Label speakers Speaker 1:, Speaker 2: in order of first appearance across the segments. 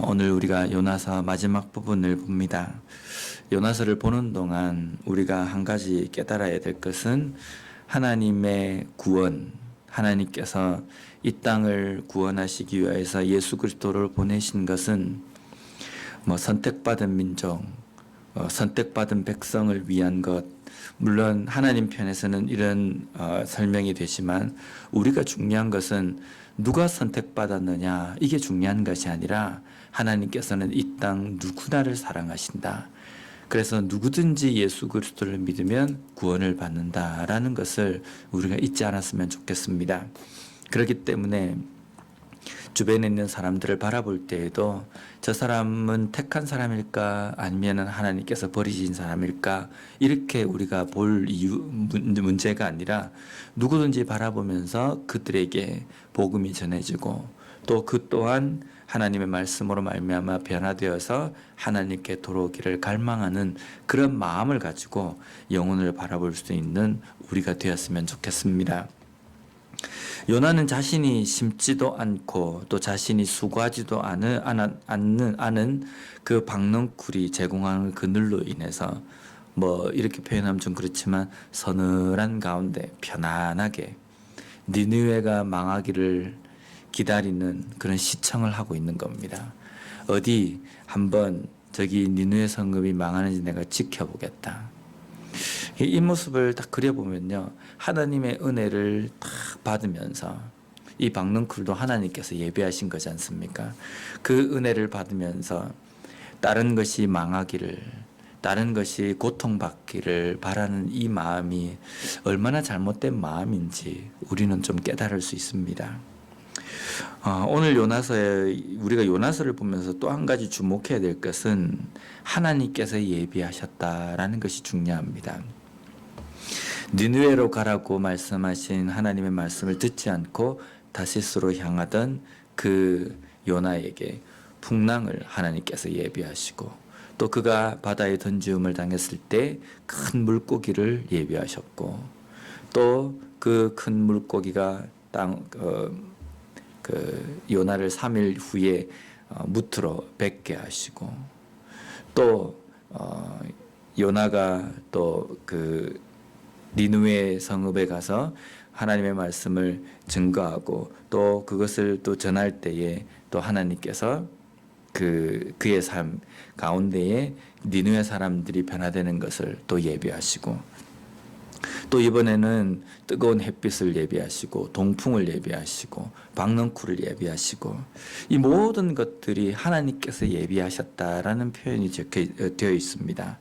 Speaker 1: 오늘 우리가 요나서 마지막 부분을 봅니다. 요나서를 보는 동안 우리가 한 가지 깨달아야 될 것은 하나님의 구원, 하나님께서 이 땅을 구원하시기 위해서 예수 그리스도를 보내신 것은 선택받은 민족, 선택받은 백성을 위한 것, 물론 하나님 편에서는 이런 설명이 되지만 우리가 중요한 것은 누가 선택받았느냐, 이게 중요한 것이 아니라 하나님께서는 이 땅 누구나를 사랑하신다. 그래서 누구든지 예수 그리스도를 믿으면 구원을 받는다라는 것을 우리가 잊지 않았으면 좋겠습니다. 그렇기 때문에 주변에 있는 사람들을 바라볼 때에도 저 사람은 택한 사람일까 아니면 하나님께서 버리신 사람일까, 이렇게 우리가 볼 문제가 아니라 누구든지 바라보면서 그들에게 복음이 전해지고 또 그 또한 하나님의 말씀으로 말미암아 변화되어서 하나님께 돌아오기를 갈망하는 그런 마음을 가지고 영혼을 바라볼 수 있는 우리가 되었으면 좋겠습니다. 요나는 자신이 심지도 않고 또 자신이 수고하지도 않는 그 박넝쿨이 제공하는 그늘로 인해서 이렇게 표현하면 좀 그렇지만 서늘한 가운데 편안하게 니느웨가 망하기를 기다리는 그런 시청을 하고 있는 겁니다. 어디 한번 저기 니느웨 성읍이 망하는지 내가 지켜보겠다. 이 모습을 딱 그려보면요, 하나님의 은혜를 딱 받으면서, 이 박넝쿨도 하나님께서 예비하신 거지 않습니까? 그 은혜를 받으면서 다른 것이 망하기를, 다른 것이 고통받기를 바라는 이 마음이 얼마나 잘못된 마음인지 우리는 좀 깨달을 수 있습니다. 오늘 요나서에 우리가 요나서를 보면서 또 한 가지 주목해야 될 것은 하나님께서 예비하셨다라는 것이 중요합니다. 니느웨로 가라고 말씀하신 하나님의 말씀을 듣지 않고 다시스로 향하던 그 요나에게 풍랑을 하나님께서 예비하시고 또 그가 바다에 던지움을 당했을 때 큰 물고기를 예비하셨고 또 그 큰 물고기가 요나를 3일 후에 무트로 뱉게 하시고 또 요나가 또 그 니느웨 성읍에 가서 하나님의 말씀을 증거하고 또 그것을 또 전할 때에 또 하나님께서 그의 삶 가운데에 니느웨 사람들이 변화되는 것을 또 예비하시고 또 이번에는 뜨거운 햇빛을 예비하시고 동풍을 예비하시고 박넝쿨을 예비하시고 이 모든 것들이 하나님께서 예비하셨다라는 표현이 되어 있습니다.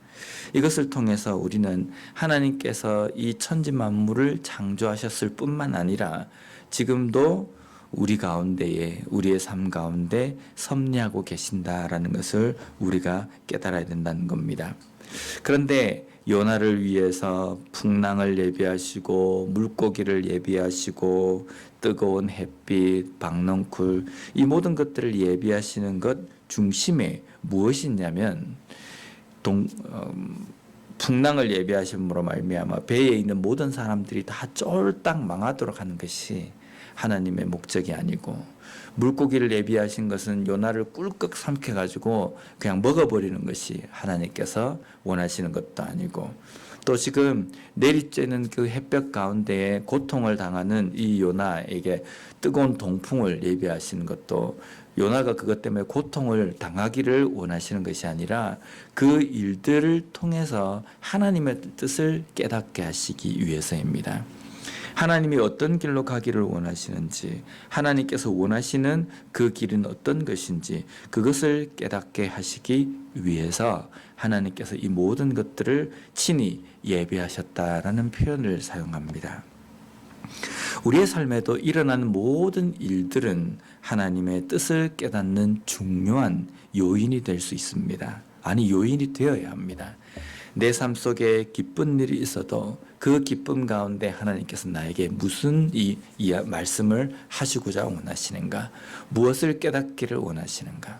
Speaker 1: 이것을 통해서 우리는 하나님께서 이 천지 만물을 창조하셨을 뿐만 아니라 지금도 우리 가운데에, 우리의 삶 가운데 섭리하고 계신다라는 것을 우리가 깨달아야 된다는 겁니다. 그런데 요나를 위해서 풍랑을 예비하시고 물고기를 예비하시고 뜨거운 햇빛, 박넝쿨, 이 모든 것들을 예비하시는 것 중심에 무엇이 있냐면 풍랑을 예비하심으로 말미암아 배에 있는 모든 사람들이 다 쫄딱 망하도록 하는 것이 하나님의 목적이 아니고, 물고기를 예비하신 것은 요나를 꿀꺽 삼켜가지고 그냥 먹어버리는 것이 하나님께서 원하시는 것도 아니고, 또 지금 내리쬐는 그 햇볕 가운데에 고통을 당하는 이 요나에게 뜨거운 동풍을 예비하시는 것도 요나가 그것 때문에 고통을 당하기를 원하시는 것이 아니라 그 일들을 통해서 하나님의 뜻을 깨닫게 하시기 위해서입니다. 하나님이 어떤 길로 가기를 원하시는지, 하나님께서 원하시는 그 길은 어떤 것인지 그것을 깨닫게 하시기 위해서 하나님께서 이 모든 것들을 친히 예비하셨다라는 표현을 사용합니다. 우리의 삶에도 일어나는 모든 일들은 하나님의 뜻을 깨닫는 중요한 요인이 될 수 있습니다. 아니, 요인이 되어야 합니다. 내 삶 속에 기쁜 일이 있어도 그 기쁨 가운데 하나님께서 나에게 무슨 이 말씀을 하시고자 원하시는가, 무엇을 깨닫기를 원하시는가.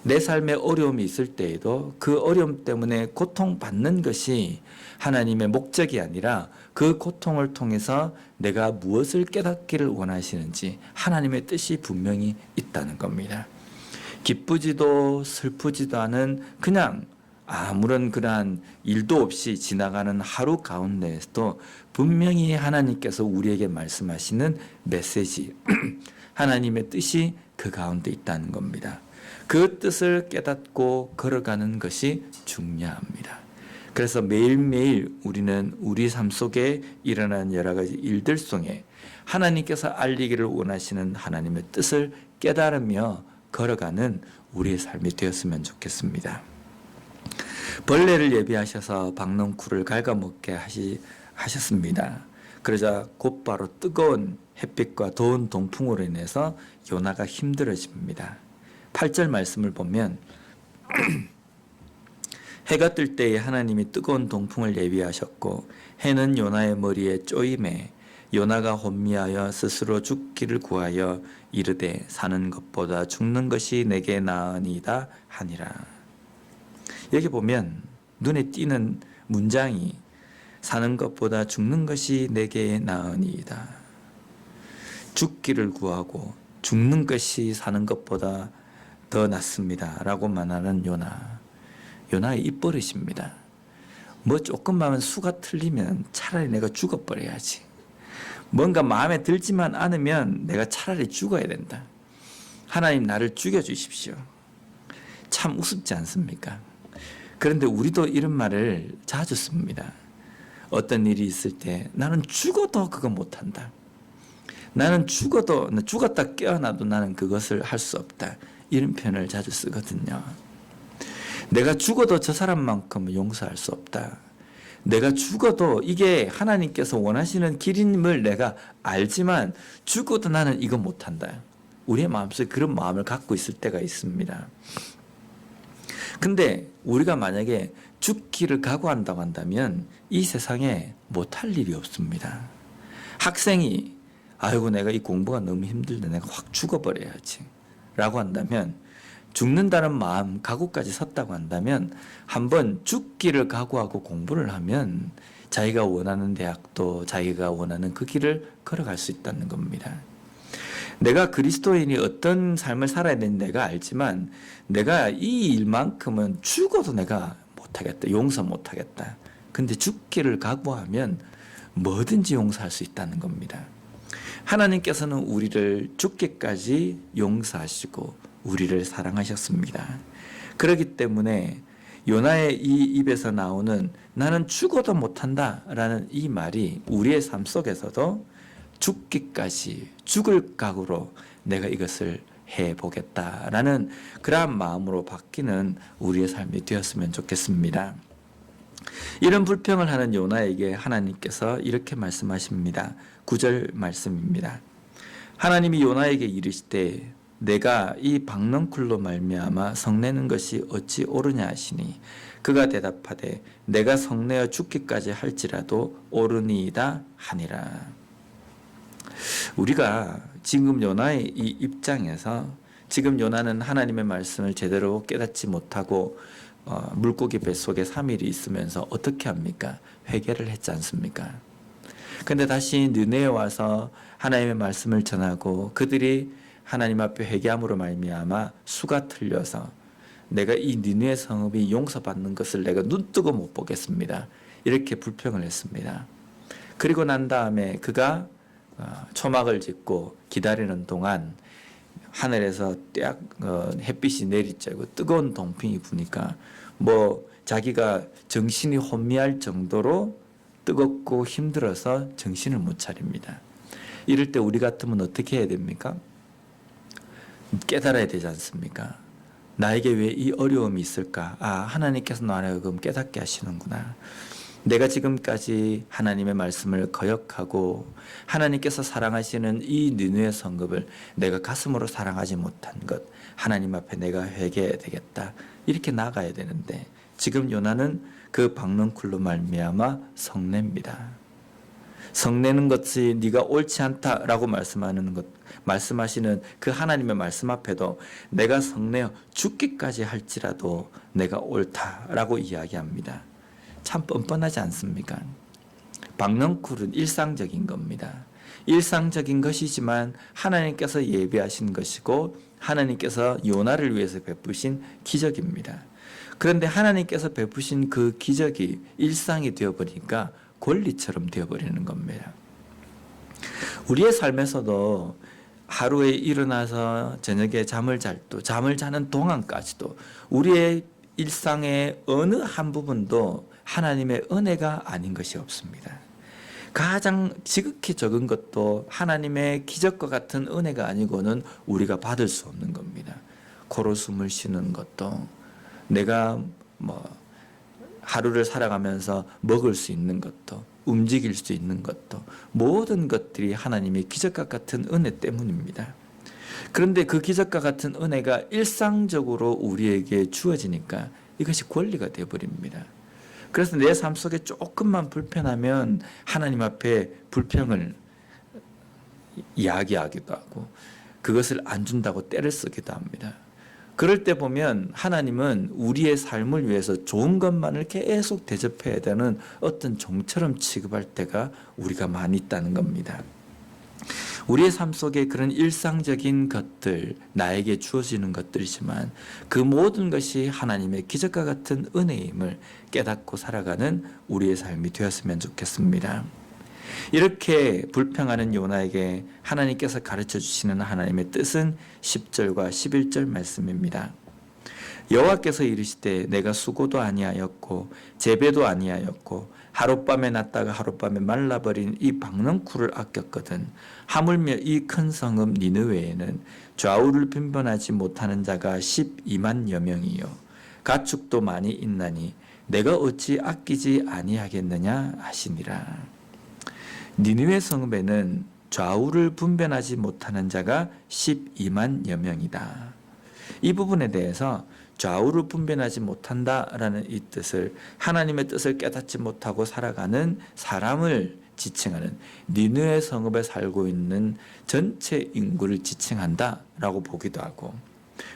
Speaker 1: 내 삶에 어려움이 있을 때에도 그 어려움 때문에 고통받는 것이 하나님의 목적이 아니라 그 고통을 통해서 내가 무엇을 깨닫기를 원하시는지 하나님의 뜻이 분명히 있다는 겁니다. 기쁘지도 슬프지도 않은 그냥 아무런 그러한 일도 없이 지나가는 하루 가운데에서도 분명히 하나님께서 우리에게 말씀하시는 메시지, 하나님의 뜻이 그 가운데 있다는 겁니다. 그 뜻을 깨닫고 걸어가는 것이 중요합니다. 그래서 매일매일 우리는 우리 삶 속에 일어나는 여러 가지 일들 속에 하나님께서 알리기를 원하시는 하나님의 뜻을 깨달으며 걸어가는 우리의 삶이 되었으면 좋겠습니다. 벌레를 예비하셔서 박넝쿨을 갉아먹게 하셨습니다. 그러자 곧바로 뜨거운 햇빛과 더운 동풍으로 인해서 요나가 힘들어집니다. 8절 말씀을 보면 해가 뜰 때에 하나님이 뜨거운 동풍을 예비하셨고 해는 요나의 머리에 쪼임에 요나가 혼미하여 스스로 죽기를 구하여 이르되 사는 것보다 죽는 것이 내게 나으니이다 하니라. 여기 보면 눈에 띄는 문장이 사는 것보다 죽는 것이 내게 나으니이다. 죽기를 구하고 죽는 것이 사는 것보다 더 낫습니다 라고 말하는 요나의 입버릇입니다. 뭐 조금만 수가 틀리면 차라리 내가 죽어버려야지. 뭔가 마음에 들지만 않으면 내가 차라리 죽어야 된다. 하나님 나를 죽여주십시오. 참 우습지 않습니까? 그런데 우리도 이런 말을 자주 씁니다. 어떤 일이 있을 때 나는 죽어도 그거 못한다. 나는 죽었다 깨어나도 나는 그것을 할 수 없다. 이런 표현을 자주 쓰거든요. 내가 죽어도 저 사람만큼은 용서할 수 없다. 내가 죽어도 이게 하나님께서 원하시는 길임을 내가 알지만 죽어도 나는 이거 못한다. 우리의 마음속에 그런 마음을 갖고 있을 때가 있습니다. 근데 우리가 만약에 죽기를 각오한다고 한다면 이 세상에 못할 일이 없습니다. 학생이 아이고 내가 이 공부가 너무 힘들다 내가 확 죽어버려야지 라고 한다면 죽는다는 마음 각오까지 섰다고 한다면 한번 죽기를 각오하고 공부를 하면 자기가 원하는 대학도 자기가 원하는 그 길을 걸어갈 수 있다는 겁니다. 내가 그리스도인이 어떤 삶을 살아야 되는지 내가 알지만 내가 이 일만큼은 죽어도 내가 못하겠다. 용서 못하겠다. 근데 죽기를 각오하면 뭐든지 용서할 수 있다는 겁니다. 하나님께서는 우리를 죽기까지 용서하시고 우리를 사랑하셨습니다. 그렇기 때문에 요나의 이 입에서 나오는 나는 죽어도 못한다 라는 이 말이 우리의 삶 속에서도 죽기까지 죽을 각오로 내가 이것을 해보겠다라는 그러한 마음으로 바뀌는 우리의 삶이 되었으면 좋겠습니다. 이런 불평을 하는 요나에게 하나님께서 이렇게 말씀하십니다. 9절 말씀입니다. 하나님이 요나에게 이르시되 내가 이 박넝쿨로 말미암아 성내는 것이 어찌 옳으냐 하시니 그가 대답하되 내가 성내어 죽기까지 할지라도 옳으니이다 하니라. 우리가 지금 요나의 이 입장에서 지금 요나는 하나님의 말씀을 제대로 깨닫지 못하고 물고기 뱃속에 3일이 있으면서 어떻게 합니까? 회개를 했지 않습니까? 근데 다시 느네에 와서 하나님의 말씀을 전하고 그들이 하나님 앞에 회개함으로 말미암아 수가 틀려서 내가 이 니느웨 성읍이 용서받는 것을 내가 눈뜨고 못 보겠습니다. 이렇게 불평을 했습니다. 그리고 난 다음에 그가 초막을 짓고 기다리는 동안 하늘에서 딱 햇빛이 내리쬐고 뜨거운 동풍이 부니까 뭐 자기가 정신이 혼미할 정도로 뜨겁고 힘들어서 정신을 못 차립니다. 이럴 때 우리 같으면 어떻게 해야 됩니까? 깨달아야 되지 않습니까? 나에게 왜 이 어려움이 있을까? 하나님께서 나를 그럼 깨닫게 하시는구나. 내가 지금까지 하나님의 말씀을 거역하고 하나님께서 사랑하시는 이 느느웨 성읍을 내가 가슴으로 사랑하지 못한 것, 하나님 앞에 내가 회개해야 되겠다. 이렇게 나가야 되는데 지금 요나는 그 박넝쿨로 말미암아 성냅니다. 성내는 것이 네가 옳지 않다라고 말씀하시는 그 하나님의 말씀 앞에도 내가 성내어 죽기까지 할지라도 내가 옳다라고 이야기합니다. 참 뻔뻔하지 않습니까? 박넝쿨은 일상적인 겁니다. 일상적인 것이지만 하나님께서 예비하신 것이고 하나님께서 요나를 위해서 베푸신 기적입니다. 그런데 하나님께서 베푸신 그 기적이 일상이 되어버리니까 권리처럼 되어버리는 겁니다. 우리의 삶에서도 하루에 일어나서 저녁에 잠을 자는 동안까지도 우리의 일상의 어느 한 부분도 하나님의 은혜가 아닌 것이 없습니다. 가장 지극히 적은 것도 하나님의 기적과 같은 은혜가 아니고는 우리가 받을 수 없는 겁니다. 코로 숨을 쉬는 것도, 내가 하루를 살아가면서 먹을 수 있는 것도, 움직일 수 있는 것도, 모든 것들이 하나님의 기적과 같은 은혜 때문입니다. 그런데 그 기적과 같은 은혜가 일상적으로 우리에게 주어지니까 이것이 권리가 되어버립니다. 그래서 내 삶 속에 조금만 불편하면 하나님 앞에 불평을 이야기하기도 하고 그것을 안 준다고 떼를 쓰기도 합니다. 그럴 때 보면 하나님은 우리의 삶을 위해서 좋은 것만을 계속 대접해야 되는 어떤 종처럼 취급할 때가 우리가 많이 있다는 겁니다. 우리의 삶 속에 그런 일상적인 것들, 나에게 주어지는 것들이지만 그 모든 것이 하나님의 기적과 같은 은혜임을 깨닫고 살아가는 우리의 삶이 되었으면 좋겠습니다. 이렇게 불평하는 요나에게 하나님께서 가르쳐 주시는 하나님의 뜻은 10절과 11절 말씀입니다. 여호와께서 이르시되 내가 수고도 아니하였고 재배도 아니하였고 하룻밤에 났다가 하룻밤에 말라버린 이 박넝쿨을 아꼈거든. 하물며 이 큰 성읍 니느웨에는 좌우를 분별하지 못하는 자가 12만여 명이요 가축도 많이 있나니 내가 어찌 아끼지 아니하겠느냐 하시니라. 니느웨 성읍에는 좌우를 분별하지 못하는 자가 12만여 명이다. 이 부분에 대해서 좌우를 분별하지 못한다라는 이 뜻을, 하나님의 뜻을 깨닫지 못하고 살아가는 사람을 지칭하는, 니느웨 성읍에 살고 있는 전체 인구를 지칭한다라고 보기도 하고,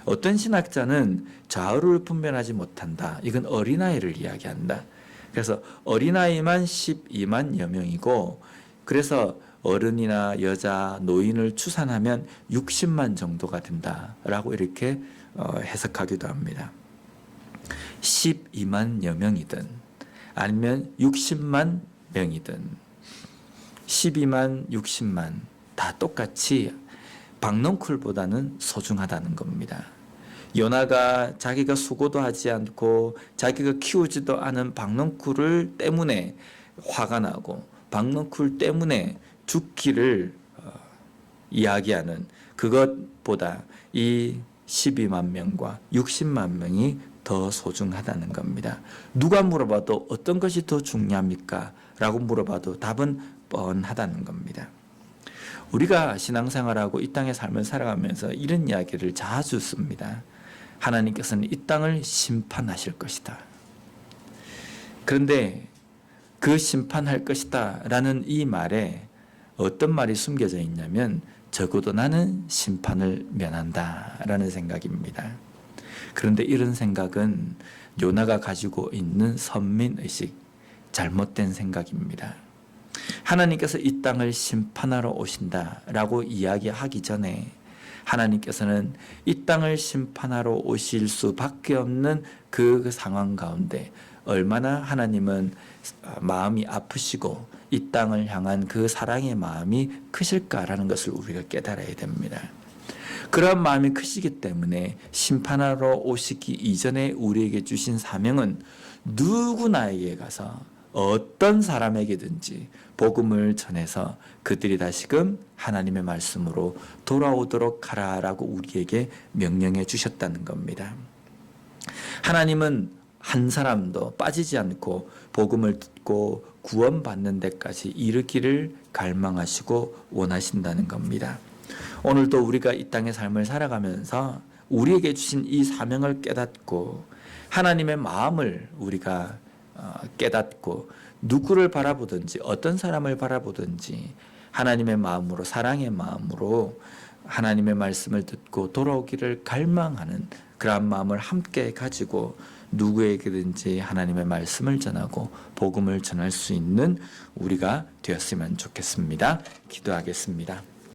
Speaker 1: 어떤 신학자는 좌우를 분별하지 못한다, 이건 어린아이를 이야기한다. 그래서 어린아이만 12만여 명이고, 그래서 어른이나 여자, 노인을 추산하면 60만 정도가 된다라고 이렇게 해석하기도 합니다. 12만여 명이든 아니면 60만 명이든 12만, 60만 다 똑같이 박넝쿨보다는 소중하다는 겁니다. 요나가 자기가 수고도 하지 않고 자기가 키우지도 않은 박넝쿨을 때문에 화가 나고 박넝쿨 때문에 죽기를 이야기하는 그것보다 이 12만 명과 60만 명이 더 소중하다는 겁니다. 누가 물어봐도 어떤 것이 더 중요합니까? 라고 물어봐도 답은 뻔하다는 겁니다. 우리가 신앙생활하고 이 땅의 삶을 살아가면서 이런 이야기를 자주 씁니다. 하나님께서는 이 땅을 심판하실 것이다. 그런데 그 심판할 것이다 라는 이 말에 어떤 말이 숨겨져 있냐면 적어도 나는 심판을 면한다 라는 생각입니다. 그런데 이런 생각은 요나가 가지고 있는 선민의식, 잘못된 생각입니다. 하나님께서 이 땅을 심판하러 오신다 라고 이야기하기 전에 하나님께서는 이 땅을 심판하러 오실 수밖에 없는 그 상황 가운데 얼마나 하나님은 마음이 아프시고 이 땅을 향한 그 사랑의 마음이 크실까라는 것을 우리가 깨달아야 됩니다. 그런 마음이 크시기 때문에 심판하러 오시기 이전에 우리에게 주신 사명은 누구나에게 가서 어떤 사람에게든지 복음을 전해서 그들이 다시금 하나님의 말씀으로 돌아오도록 하라라고 우리에게 명령해 주셨다는 겁니다. 하나님은 한 사람도 빠지지 않고 복음을 듣고 구원받는 데까지 이르기를 갈망하시고 원하신다는 겁니다. 오늘도 우리가 이 땅의 삶을 살아가면서 우리에게 주신 이 사명을 깨닫고 하나님의 마음을 우리가 깨닫고 누구를 바라보든지 어떤 사람을 바라보든지 하나님의 마음으로, 사랑의 마음으로 하나님의 말씀을 듣고 돌아오기를 갈망하는 그러한 마음을 함께 가지고 누구에게든지 하나님의 말씀을 전하고 복음을 전할 수 있는 우리가 되었으면 좋겠습니다. 기도하겠습니다.